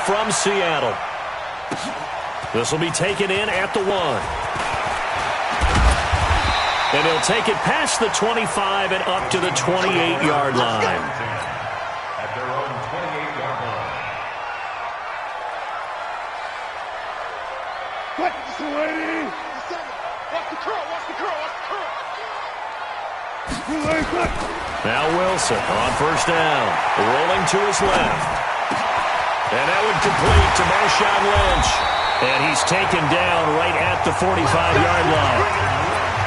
from Seattle. This will be taken in at the 1. And he'll take it past the 25 and up to the 28-yard line. At their own 28-yard line. Watch the lady. Watch the curl. Now Wilson on first down. Rolling to his left. And that would complete to Marshawn Lynch. And he's taken down right at the 45-yard line.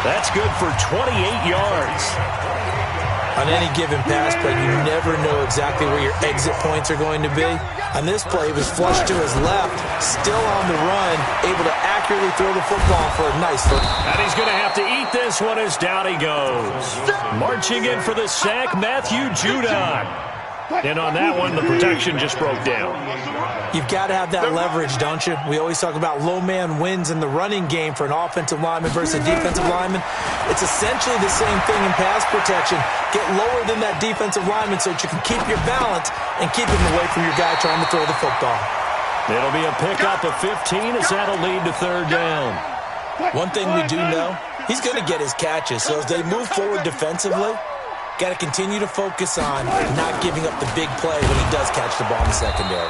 That's good for 28 yards. On any given pass play, you never know exactly where your exit points are going to be. On this play, he was flushed to his left, still on the run, able to accurately throw the football for a nice look. And he's going to have to eat this one as down he goes. Marching in for the sack, Matthew Judon. And on that one, the protection just broke down. You've got to have that leverage, don't you? We always talk about low man wins in the running game for an offensive lineman versus a defensive lineman. It's essentially the same thing in pass protection. Get lower than that defensive lineman so that you can keep your balance and keep him away from your guy trying to throw the football. It'll be a pickup of 15 as that'll lead to third down. One thing we do know, he's going to get his catches. So as they move forward defensively, got to continue to focus on not giving up the big play when he does catch the ball in the secondary.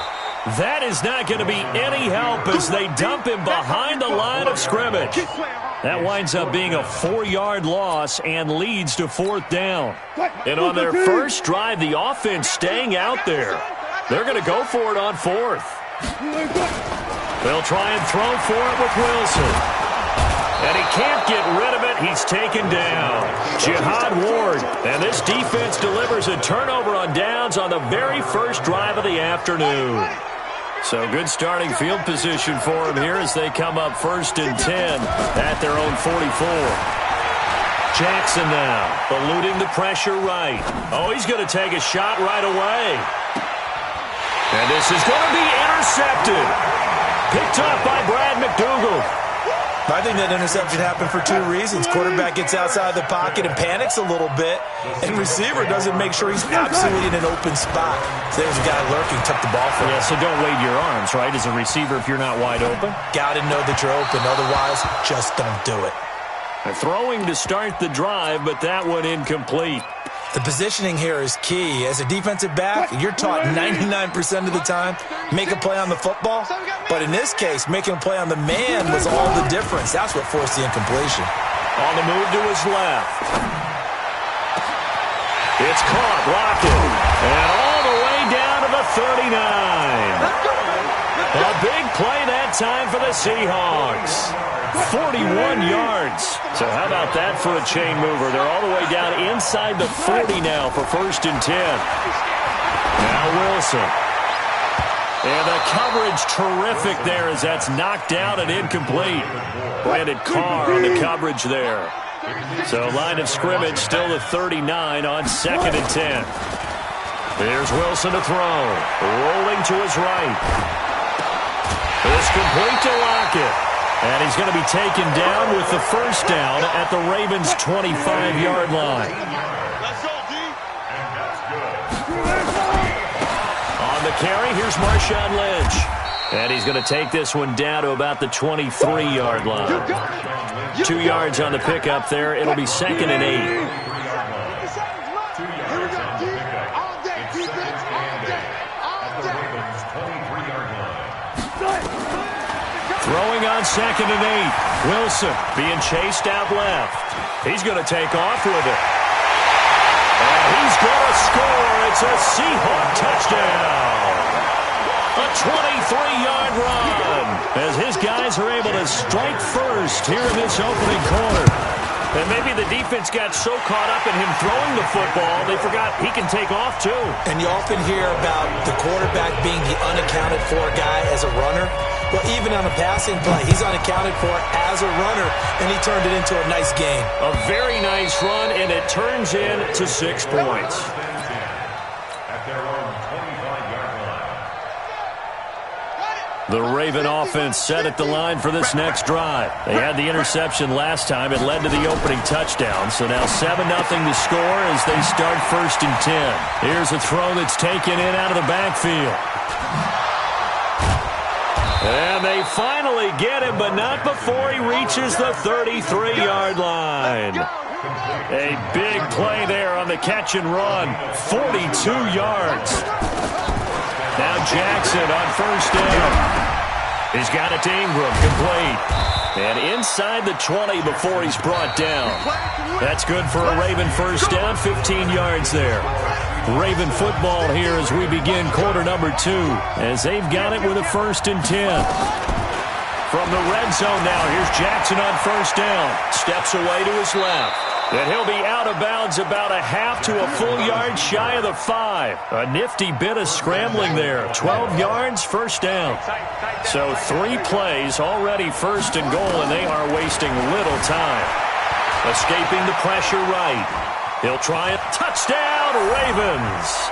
That is not going to be any help as they dump him behind the line of scrimmage. That winds up being a 4-yard loss and leads to fourth down. And on their first drive, the offense staying out there. They're going to go for it on fourth. They'll try and throw for it with Wilson. And he can't get rid of it. He's taken down. Jihad Ward. And this defense delivers a turnover on downs on the very first drive of the afternoon. So good starting field position for him here as they come up 1st and 10 at their own 44. Jackson now eluding the pressure right. Oh, he's going to take a shot right away. And this is going to be intercepted. Picked off by Brad McDougald. I think that interception happened for 2 reasons. Quarterback gets outside the pocket and panics a little bit, and receiver doesn't make sure he's absolutely in an open spot. So there's a guy lurking, took the ball from him. Yeah, so don't wave your arms, right, as a receiver if you're not wide open. Got to know that you're open. Otherwise, just don't do it. Throwing to start the drive, but that one incomplete. The positioning here is key. As a defensive back, you're taught 99% of the time, make a play on the football. But in this case, making a play on the man was all the difference. That's what forced the incompletion. On the move to his left. It's caught, Lockett. And all the way down to the 39. A big play that time for the Seahawks. 41 yards. So how about that for a chain mover? They're all the way down inside the 40 now for 1st and 10. Now Wilson. And the coverage terrific there as that's knocked out and incomplete. Brandon Carr on the coverage there. So line of scrimmage still the 39 on 2nd and 10. Here's Wilson to throw. Rolling to his right. It's complete to Lockett. And he's going to be taken down with the first down at the Ravens' 25-yard line. On the carry, here's Marshawn Lynch. And he's going to take this one down to about the 23-yard line. 2 yards on the pickup there. It'll be 2nd and 8. Throwing on 2nd and 8. Wilson being chased out left. He's going to take off with it. And he's going to score. It's a Seahawk touchdown. A 23-yard run as his guys are able to strike first here in this opening quarter. And maybe the defense got so caught up in him throwing the football, they forgot he can take off too. And you often hear about the quarterback being the unaccounted for guy as a runner. Well, even on a passing play, he's unaccounted for as a runner, and he turned it into a nice game. A very nice run, and it turns into 6 points. At their own 25-yard line. The Raven offense set at the line for this next drive. They had the interception last time. It led to the opening touchdown. So now 7-0 to score as they start 1st and 10. Here's a throw that's taken in out of the backfield. And they finally get him, but not before he reaches the 33-yard line. A big play there on the catch and run. 42 yards. Now Jackson on first down. He's got it to Ingram, complete. And inside the 20 before he's brought down. That's good for a Raven first down, 15 yards there. Raven football here as we begin quarter number 2, as they've got it with a 1st and 10. From the red zone now, here's Jackson on first down. Steps away to his left. And he'll be out of bounds about a half to a full yard shy of the 5. A nifty bit of scrambling there. 12 yards, first down. So 3 plays, already 1st and goal, and they are wasting little time. Escaping the pressure right. He'll try it. Touchdown, Ravens.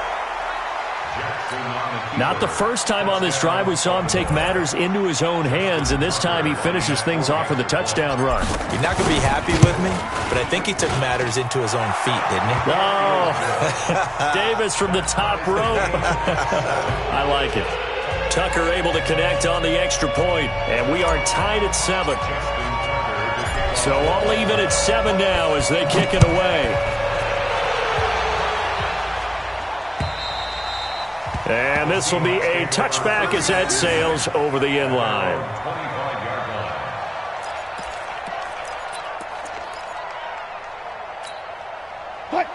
Not the first time on this drive we saw him take matters into his own hands, and this time he finishes things off with a touchdown run. You're not going to be happy with me, but I think he took matters into his own feet, didn't he? Oh, Davis from the top rope. I like it. Tucker able to connect on the extra point, and we are tied at 7. So all even at 7 now as they kick it away. And this will be a touchback as that sails over the end line.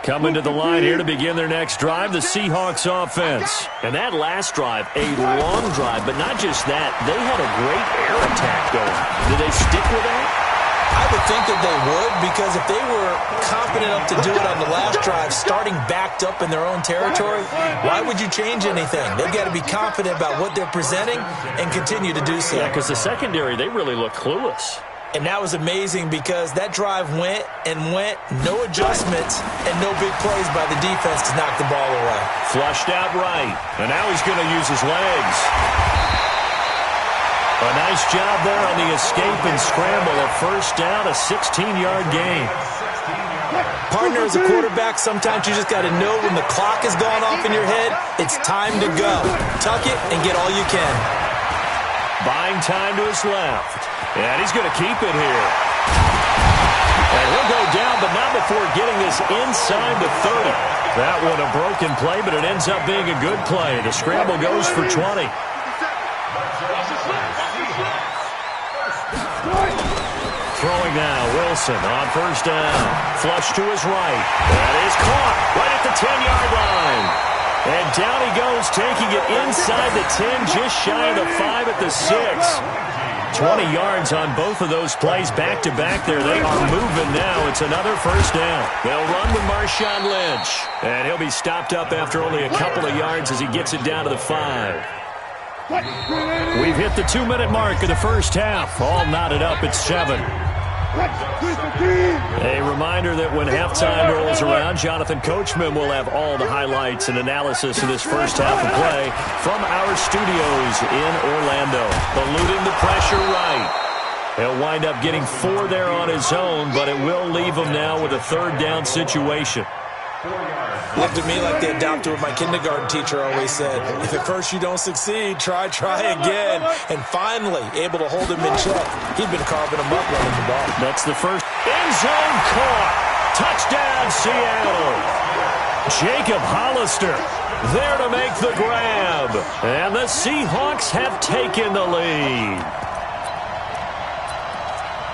Coming to the line here to begin their next drive, the Seahawks offense. And that last drive, a long drive, but not just that. They had a great air attack going. Did they stick with that? I would think that they would, because if they were confident enough to do it on the last drive, starting backed up in their own territory, why would you change anything? They've got to be confident about what they're presenting and continue to do so. Yeah, because the secondary, they really look clueless. And that was amazing because that drive went and went, no adjustments, and no big plays by the defense to knock the ball away. Flushed out right, and now he's going to use his legs. A nice job there on the escape and scramble. A first down, a 16-yard gain. Partner, as a quarterback, sometimes you just got to know when the clock has gone off in your head, it's time to go. Tuck it and get all you can. Buying time to his left. And he's going to keep it here. And he'll go down, but not before getting this inside the 30. That one a broken play, but it ends up being a good play. The scramble goes for 20. Throwing now, Wilson on first down. Flush to his right. That is caught right at the 10-yard line. And down he goes, taking it inside the 10, just shy of the 5 at the 6. 20 yards on both of those plays back-to-back there. They are moving now. It's another first down. They'll run with Marshawn Lynch. And he'll be stopped up after only a couple of yards as he gets it down to the 5. We've hit the 2-minute mark of the first half. All knotted up at 7. A reminder that when halftime rolls around, Jonathan Coachman will have all the highlights and analysis of this first half of play from our studios in Orlando. Eluding the pressure right. He'll wind up getting 4 there on his own, but it will leave him now with a 3rd down situation. Looked at me like they adopted what my kindergarten teacher always said. If at first you don't succeed, try again. And finally, able to hold him in check. He'd been carving him up running the ball. That's the first end zone caught. Touchdown, Seattle. Jacob Hollister there to make the grab. And the Seahawks have taken the lead.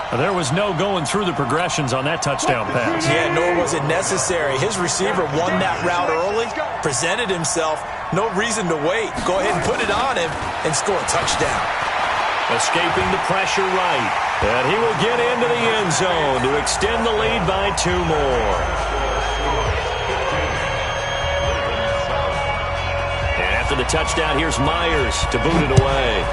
There was no going through the progressions on that touchdown pass. Yeah, nor was it necessary. His receiver won that route early, presented himself, no reason to wait. Go ahead and put it on him and score a touchdown. Escaping the pressure right. And he will get into the end zone to extend the lead by 2 more. And after the touchdown, here's Myers to boot it away.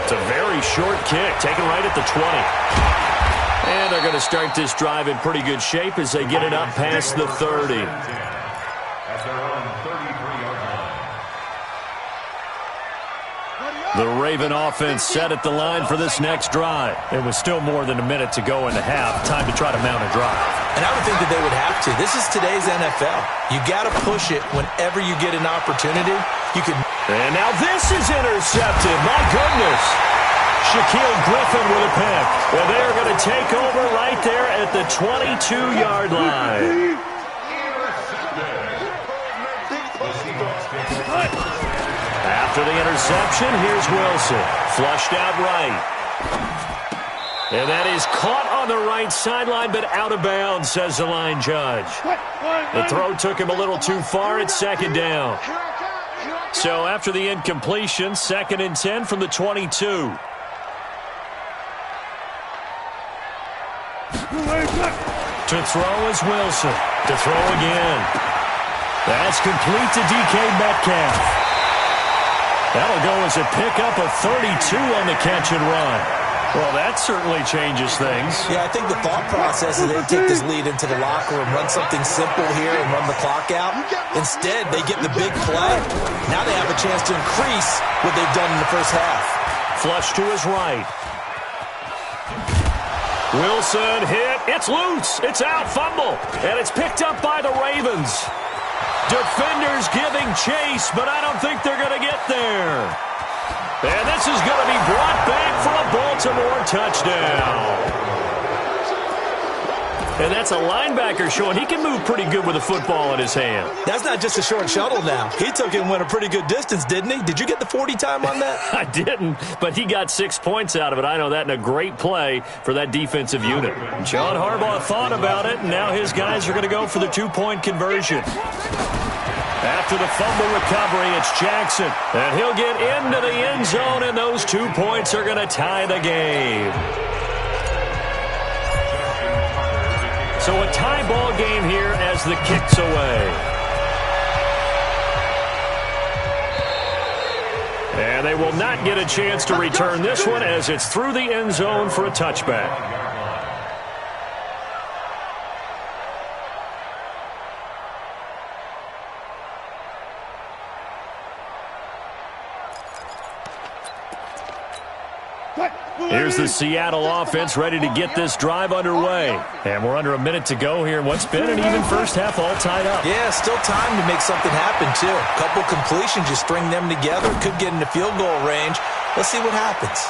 It's a very short kick, taken right at the 20. And they're going to start this drive in pretty good shape as they get it up past the 30. At their own 33-yard line. The Raven offense set at the line for this next drive. It was still more than a minute to go in the half. Time to try to mount a drive. And I would think that they would have to. This is today's NFL. You got to push it whenever you get an opportunity. You could. And now this is intercepted. My goodness. Shaquille Griffin with a pick. And they are going to take over right there at the 22-yard line. After the interception, here's Wilson. Flushed out right. And that is caught on the right sideline, but out of bounds, says the line judge. The throw took him a little too far. It's second down. So after the incompletion, 2nd and 10 from the 22. To throw is Wilson. To throw again. That's complete to DK Metcalf. That'll go as a pickup of 32 on the catch and run. Well, that certainly changes things. Yeah, I think the thought process is they take this lead into the locker room, run something simple here and run the clock out. Instead, they get the big play. Now they have a chance to increase what they've done in the first half. Flush to his right. Wilson hit. It's loose. It's out. Fumble. And it's picked up by the Ravens. Defenders giving chase, but I don't think they're going to get there. And this is going to be brought back for a Baltimore touchdown. And that's a linebacker showing he can move pretty good with a football in his hand. That's not just a short shuttle now. He took it and went a pretty good distance, didn't he? Did you get the 40 time on that? I didn't, but he got 6 points out of it. I know that, and a great play for that defensive unit. John Harbaugh thought about it, and now his guys are going to go for the 2-point conversion. After the fumble recovery, it's Jackson. And he'll get into the end zone, and those 2 points are going to tie the game. So a tie ball game here as the kick's away. And they will not get a chance to return this one as it's through the end zone for a touchback. Here's the Seattle offense ready to get this drive underway. And we're under a minute to go here. What's been an even first half all tied up. Yeah, still time to make something happen, too. A couple completions, you string them together, could get into field goal range. Let's see what happens.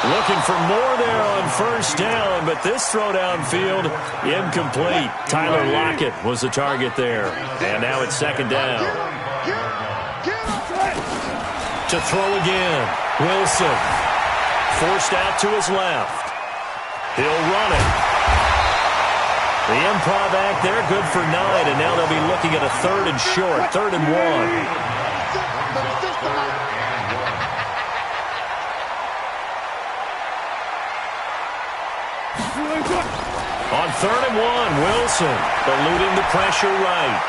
Looking for more there on first down, but this throw downfield, incomplete. Tyler Lockett was the target there. And now it's second down. To throw again, Wilson. Forced out to his left. He'll run it. The improv act there, good for 9, and now they'll be looking at a 3rd and short, 3rd and 1. On 3rd and 1, Wilson eluding the pressure right.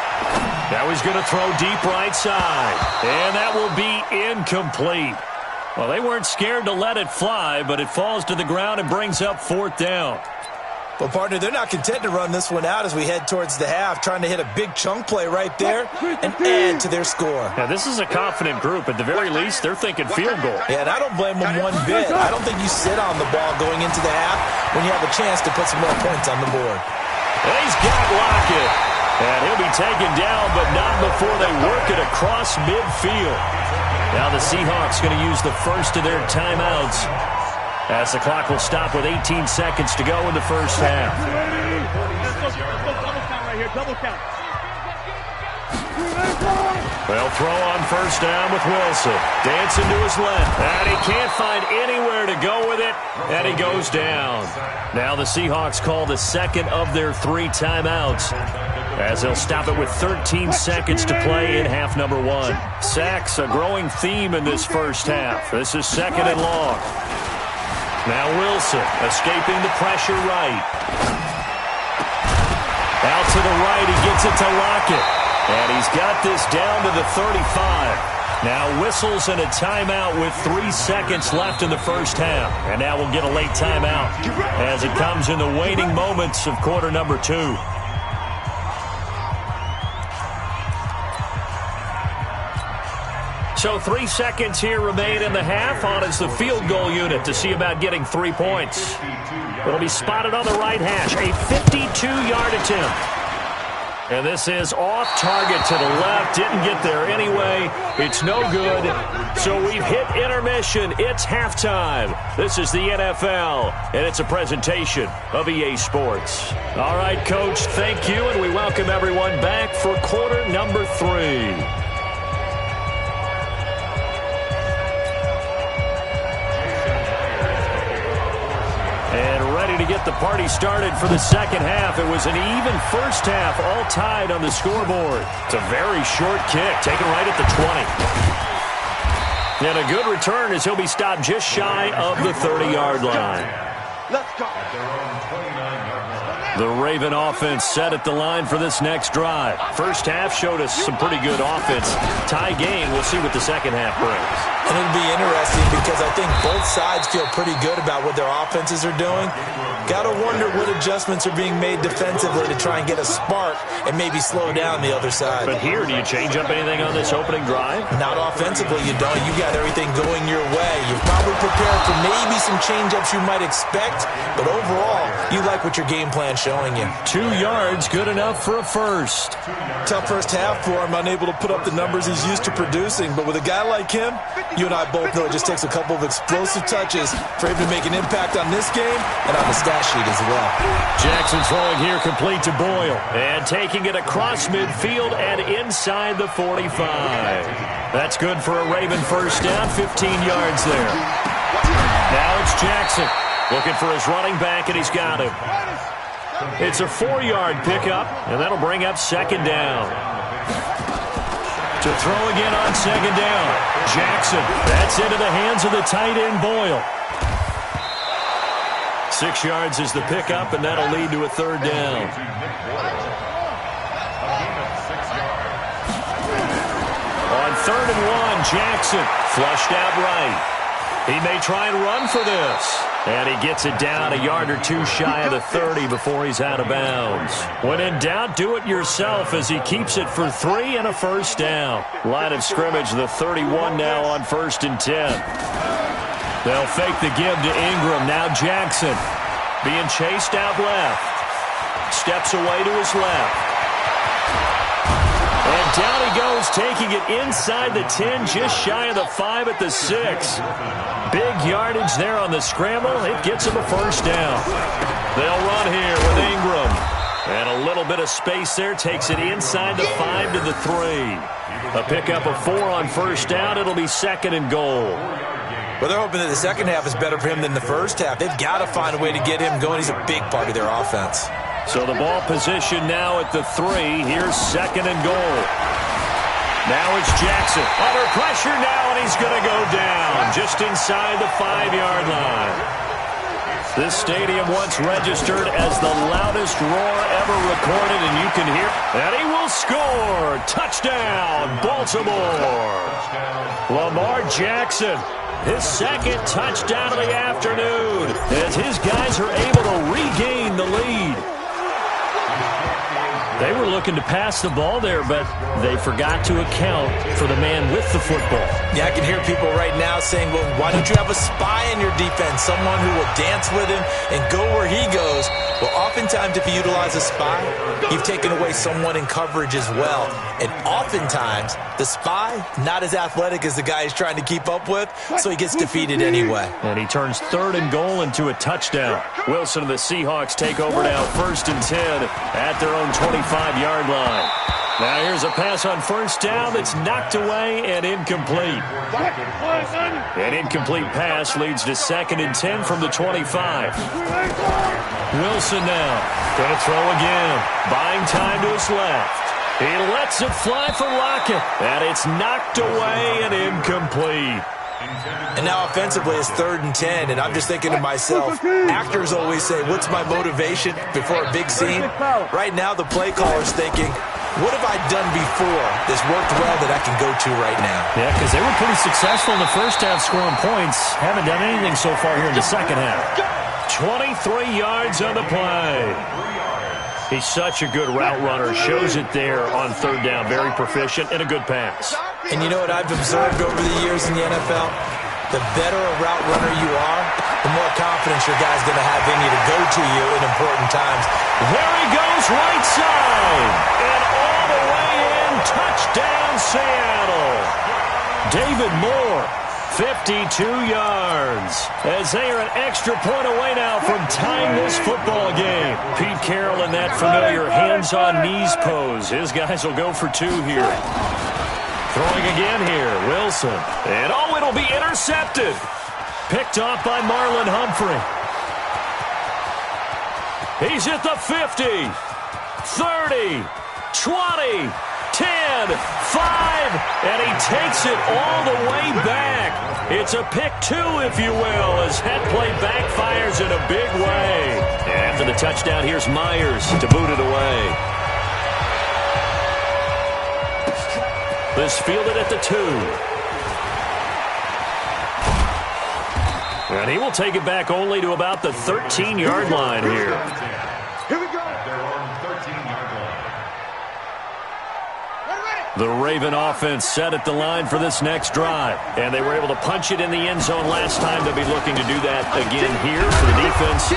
Now he's going to throw deep right side, and that will be incomplete. Well, they weren't scared to let it fly, but it falls to the ground and brings up 4th down. Well, partner, they're not content to run this one out as we head towards the half, trying to hit a big chunk play right there and add to their score. Now, this is a confident group. At the very least, they're thinking field goal. Yeah, and I don't blame them one bit. I don't think you sit on the ball going into the half when you have a chance to put some more points on the board. And he's got Lockett. And he'll be taken down, but not before they work it across midfield. Now the Seahawks going to use the first of their timeouts as the clock will stop with 18 seconds to go in the first half. Double count. They'll throw on first down with Wilson. Dancing to his left. And he can't find anywhere to go with it. And he goes down. Now the Seahawks call the second of their 3 timeouts, as they'll stop it with 13 seconds to play in half number 1. Sacks, a growing theme in this first half. This is 2nd and long. Now Wilson escaping the pressure right. Out to the right, he gets it to Lockett. And he's got this down to the 35. Now whistles and a timeout with 3 seconds left in the first half. And now we'll get a late timeout as it comes in the waning moments of quarter number 2. So 3 seconds here remain in the half. On is the field goal unit to see about getting 3 points. It'll be spotted on the right hash. A 52-yard attempt. And this is off target to the left. Didn't get there anyway. It's no good. So we've hit intermission. It's halftime. This is the NFL, and it's a presentation of EA Sports. All right, Coach, thank you, and we welcome everyone back for quarter number 3. To get the party started for the second half. It was an even first half, all tied on the scoreboard. It's a very short kick, taken right at the 20. And a good return as he'll be stopped just shy of the 30-yard line. Let's go. The Raven offense set at the line for this next drive. First half showed us some pretty good offense. Tie game, we'll see what the second half brings. And it'll be interesting because I think both sides feel pretty good about what their offenses are doing. Got to wonder what adjustments are being made defensively to try and get a spark and maybe slow down the other side. But here, do you change up anything on this opening drive? Not offensively, you don't. You got everything going your way. You've probably prepared for maybe some change-ups you might expect, but overall, you like what your game plan's showing you. 2 yards, good enough for a first. Tough first half for him, unable to put up the numbers he's used to producing, but with a guy like him, you and I both know it just takes a couple of explosive touches for him to make an impact on this game and on the stat sheet as well. Jackson throwing here complete to Boyle. And taking it across midfield and inside the 45. That's good for a Raven first down, 15 yards there. Now it's Jackson looking for his running back, and he's got him. It's a 4-yard pickup, and that'll bring up second down. To throw again on second down. Jackson, that's into the hands of the tight end Boyle. 6 yards is the pickup, and that'll lead to a third down. On 3rd and 1, Jackson flushed out right. He may try and run for this. And he gets it down a yard or 2 shy of the 30 before he's out of bounds. When in doubt, do it yourself as he keeps it for 3 and a first down. Line of scrimmage, the 31 now on 1st and 10. They'll fake the give to Ingram. Now Jackson being chased out left. Steps away to his left. And down he goes, taking it inside the 10, just shy of the 5 at the 6. Big yardage there on the scramble. It gets him a first down. They'll run here with Ingram. And a little bit of space there. Takes it inside the 5 to the 3. A pickup of 4 on first down. It'll be 2nd and goal. Well, they're hoping that the second half is better for him than the first half. They've got to find a way to get him going. He's a big part of their offense. So the ball position now at the 3. Here's 2nd and goal. Now it's Jackson. Under pressure now, and he's going to go down just inside the 5-yard line. This stadium once registered as the loudest roar ever recorded, and you can hear, and he will score. Touchdown, Baltimore. Lamar Jackson, his 2nd touchdown of the afternoon, as his guys are able to regain the lead. They were looking to pass the ball there, but they forgot to account for the man with the football. Yeah, I can hear people right now saying, well, why don't you have a spy in your defense, someone who will dance with him and go where he goes? Well, oftentimes if you utilize a spy, you've taken away someone in coverage as well. And oftentimes, the spy, not as athletic as the guy he's trying to keep up with, so he gets defeated anyway. And he turns 3rd and goal into a touchdown. Wilson and the Seahawks take over now 1st and 10 at their own 25-yard line. Now here's a pass on first down that's knocked away and incomplete. An incomplete pass leads to 2nd and 10 from the 25. Wilson now going to throw again. Buying time to his left. He lets it fly for Lockett. And it's knocked away and incomplete. And now offensively it's 3rd and 10, and I'm just thinking to myself, actors always say, what's my motivation before a big scene? Right now the play caller's thinking, what have I done before that's worked well that I can go to right now? Yeah, because they were pretty successful in the first half scoring points. Haven't done anything so far here in the second half. 23 yards on the play. He's such a good route runner. Shows it there on 3rd down. Very proficient and a good pass. And you know what I've observed over the years in the NFL? the better a route runner you are, the more confidence your guy's going to have in you to go to you in important times. There he goes, right side. And all the way in, touchdown Seattle. David Moore, 52 yards. As they are an extra point away now from tying this football game. Pete Carroll in that familiar hands-on-knees pose. His guys will go for 2 here. Throwing again here, Wilson. And oh, it'll be intercepted. Picked off by Marlon Humphrey. He's at the 50, 30, 20, 10, 5, and he takes it all the way back. It's a pick 2, if you will, as that play backfires in a big way. After the touchdown, here's Myers to boot it away. This fielded at the 2. And he will take it back only to about the 13-yard line here. Here we go. The Raven offense set at the line for this next drive. And they were able to punch it in the end zone last time. They'll be looking to do that again here for the defense.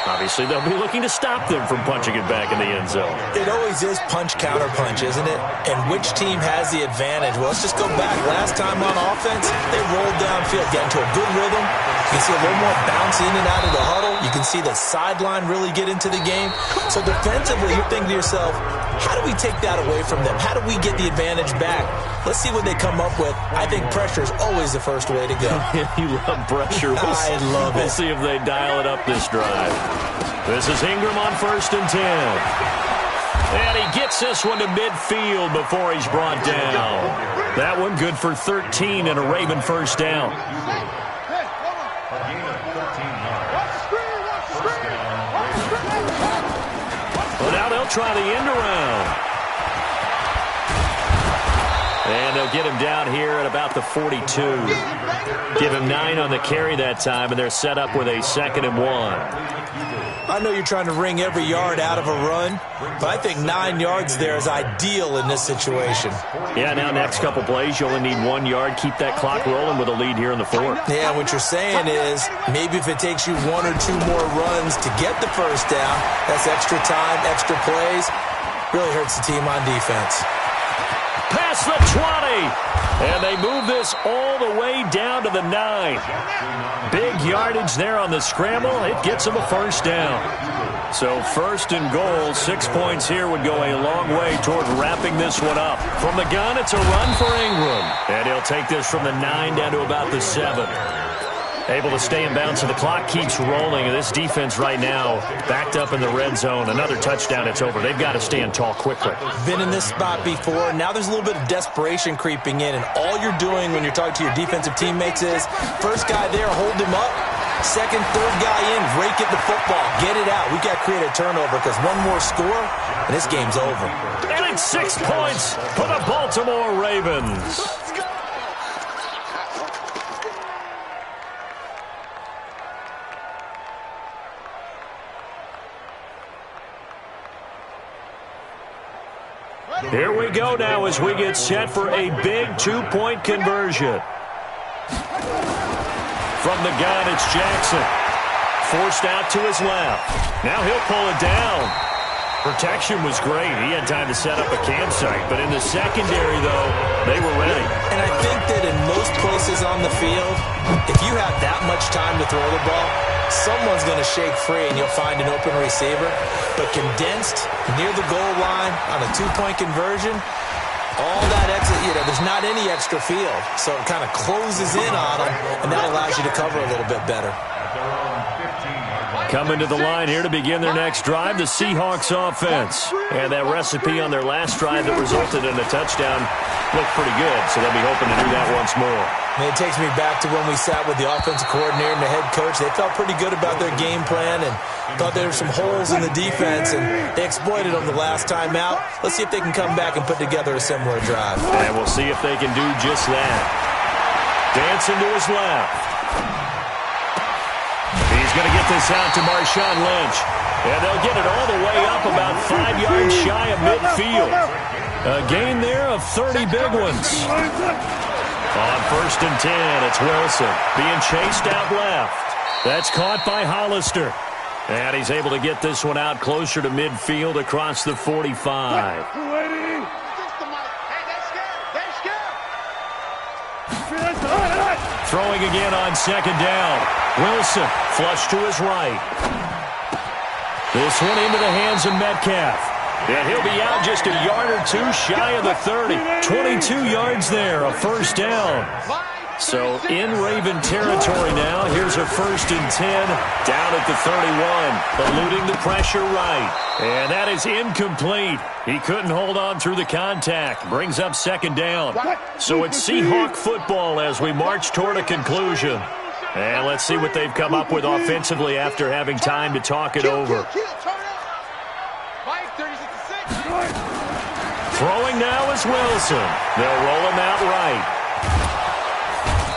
Obviously, they'll be looking to stop them from punching it back in the end zone. It always is punch-counter-punch, isn't it? And which team has the advantage? Well, let's just go back. Last time on offense, they rolled downfield, get into a good rhythm. You can see a little more bounce in and out of the huddle. You can see the sideline really get into the game. So defensively, you're thinking to yourself, how do we take that away from them? How do we get the advantage back? Let's see what they come up with. I think pressure is always the first way to go. You love pressure. I love it. We'll see if they dial it up this drive. This is Ingram on 1st and 10. And he gets this one to midfield before he's brought down. That one good for 13 and a Raven first down. Well, now they'll try the end around. And they'll get him down here at about the 42. Give him 9 on the carry that time, and they're set up with a 2nd and 1. I know you're trying to wring every yard out of a run, but I think 9 yards there is ideal in this situation. Yeah, now next couple plays, you only need 1 yard. Keep that clock rolling with a lead here in the 4th. Yeah, what you're saying is maybe if it takes you 1 or 2 more runs to get the first down, that's extra time, extra plays. Really hurts the team on defense. Past the 20. And they move this all the way down to the 9. Big yardage there on the scramble. It gets them a first down. So 1st and goal, 6 points here would go a long way toward wrapping this one up. From the gun, it's a run for Ingram. And he'll take this from the 9 down to about the 7. Able to stay in bounds, so the clock keeps rolling. And this defense right now backed up in the red zone. Another touchdown, it's over. They've got to stand tall quickly. Been in this spot before. Now there's a little bit of desperation creeping in. And all you're doing when you're talking to your defensive teammates is, first guy there, hold him up. Second, third guy in, rake at the football. Get it out. We've got to create a turnover because one more score, and this game's over. And it's 6 points for the Baltimore Ravens. Here we go now as we get set for a big 2-point conversion. From the gun, it's Jackson. Forced out to his left. Now he'll pull it down. Protection was great. He had time to set up a campsite. But in the secondary, though, they were ready. And I think that in most places on the field, if you have that much time to throw the ball, someone's going to shake free and you'll find an open receiver. But condensed, near the goal line, on a 2-point conversion, all that exit, there's not any extra field. So it kind of closes in on them, and that allows you to cover a little bit better. Coming to the line here to begin their next drive, the Seahawks offense. And that recipe on their last drive that resulted in a touchdown looked pretty good, so they'll be hoping to do that once more. And it takes me back to when we sat with the offensive coordinator and the head coach. They felt pretty good about their game plan and thought there were some holes in the defense, and they exploited them the last time out. Let's see if they can come back and put together a similar drive. And we'll see if they can do just that. Dancing to his left. He's going to get this out to Marshawn Lynch. And they'll get it all the way up about 5 yards shy of midfield. A gain there of 30 big ones. On 1st and 10, it's Wilson being chased out left. That's caught by Hollister. And he's able to get this one out closer to midfield across the 45. Throwing again on 2nd down. Wilson flush to his right. This one into the hands of Metcalf. And he'll be out just a yard or two shy of the 30. 22 yards there, a 1st down. So in Raven territory now. Here's a 1st and 10 down at the 31. Eluding the pressure right. And that is incomplete. He couldn't hold on through the contact. Brings up 2nd down. So it's Seahawk football as we march toward a conclusion. And let's see what they've come up with offensively after having time to talk it over. Throwing now is Wilson. They'll roll him out right.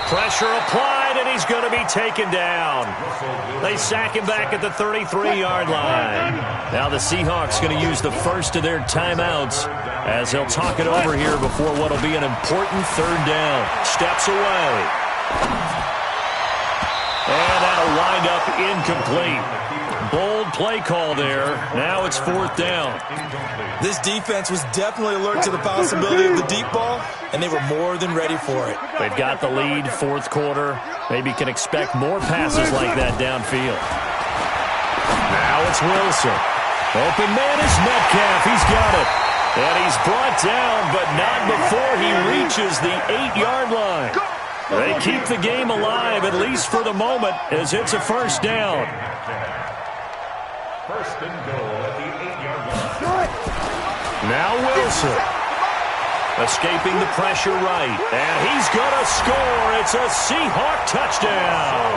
Pressure applied, and he's going to be taken down. They sack him back at the 33-yard line. Now the Seahawks going to use the first of their timeouts as they'll talk it over here before what will be an important 3rd down. Steps away. And that'll wind up incomplete. Bold play call there. Now it's 4th down. This defense was definitely alert to the possibility of the deep ball, and they were more than ready for it. They've got the lead, 4th quarter. Maybe can expect more passes like that downfield. Now it's Wilson. Open man is Metcalf. He's got it. And he's brought down, but not before he reaches the 8-yard line. They keep the game alive, at least for the moment, as it's a 1st down. 1st and goal at the 8-yard line. Now Wilson. Escaping the pressure right. And he's going to score. It's a Seahawk touchdown.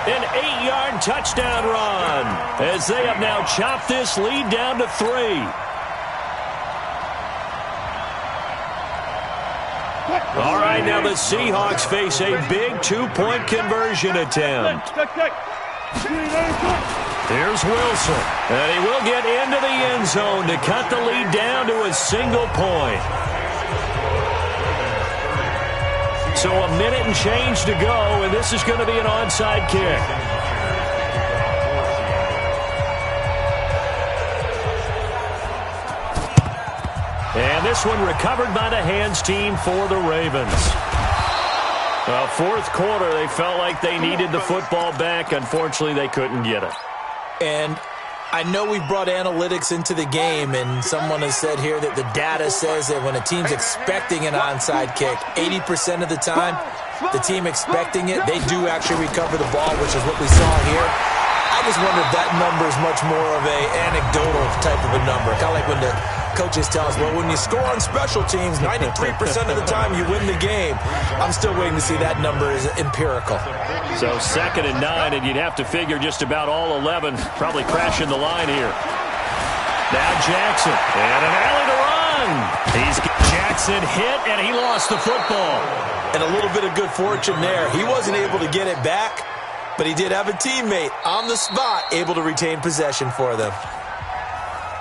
An 8-yard touchdown run as they have now chopped this lead down to 3. All right, now the Seahawks face a big 2-point conversion attempt. Here's Wilson, and he will get into the end zone to cut the lead down to a single point. So a minute and change to go, and this is going to be an onside kick. And this one recovered by the hands team for the Ravens. 4th quarter, they felt like they needed the football back. Unfortunately, they couldn't get it. And I know we brought analytics into the game, and someone has said here that the data says that when a team's expecting an onside kick, 80% of the time, the team expecting it, they do actually recover the ball, which is what we saw here. I just wonder if that number is much more of a anecdotal type of a number. Kind of like when the coaches tell us, well, when you score on special teams, 93% of the time you win the game. I'm still waiting to see that number is empirical. So 2nd and 9, and you'd have to figure just about all 11 probably crashing the line here. Now Jackson, and an alley to run. Jackson hit, and he lost the football. And a little bit of good fortune there. He wasn't able to get it back, but he did have a teammate on the spot able to retain possession for them.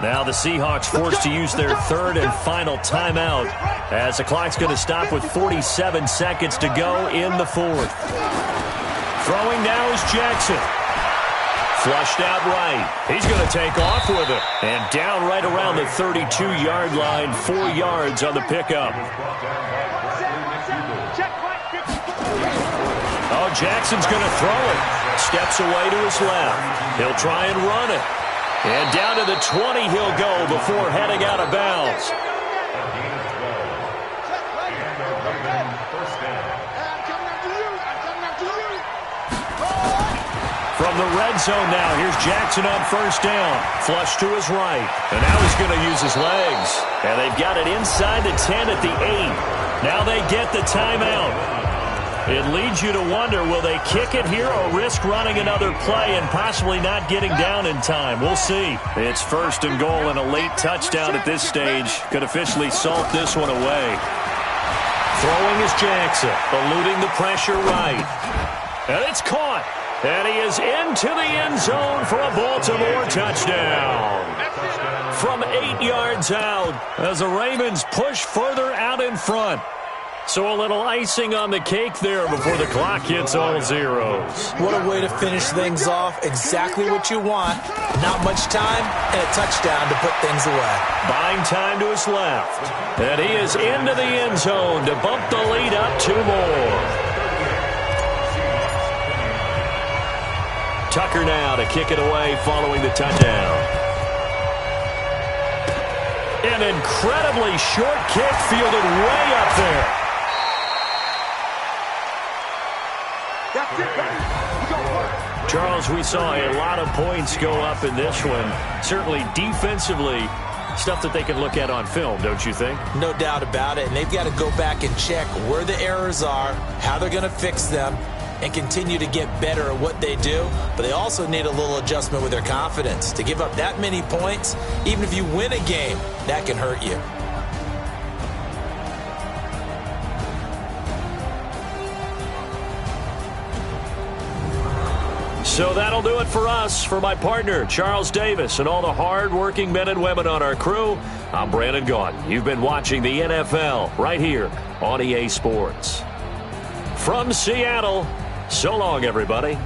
Now the Seahawks forced to use their 3rd and final timeout as the clock's going to stop with 47 seconds to go in the 4th. Throwing now is Jackson. Flushed out right. He's going to take off with it. And down right around the 32-yard line, 4 yards on the pickup. Oh, Jackson's going to throw it. Steps away to his left. He'll try and run it. And down to the 20 he'll go before heading out of bounds. From the red zone now, here's Jackson on 1st down. Flush to his right. And now he's going to use his legs. And they've got it inside the 10 at the 8. Now they get the timeout. It leads you to wonder, will they kick it here or risk running another play and possibly not getting down in time? We'll see. It's 1st and goal, and a late touchdown at this stage could officially salt this one away. Throwing is Jackson, eluding the pressure right. And it's caught. And he is into the end zone for a Baltimore touchdown. From 8 yards out as the Ravens push further out in front. So a little icing on the cake there before the clock hits all zeros. What a way to finish things off. Exactly what you want. Not much time and a touchdown to put things away. Buying time to his left. And he is into the end zone to bump the lead up 2 more. Tucker now to kick it away following the touchdown. An incredibly short kick fielded way up there. Charles, we saw a lot of points go up in this one. Certainly defensively, stuff that they can look at on film, don't you think? No doubt about it. And they've got to go back and check where the errors are, how they're going to fix them, and continue to get better at what they do. But they also need a little adjustment with their confidence. To give up that many points, even if you win a game, that can hurt you. So that'll do it for us. For my partner, Charles Davis, and all the hard-working men and women on our crew, I'm Brandon Gaudin. You've been watching the NFL right here on EA Sports. From Seattle, so long, everybody.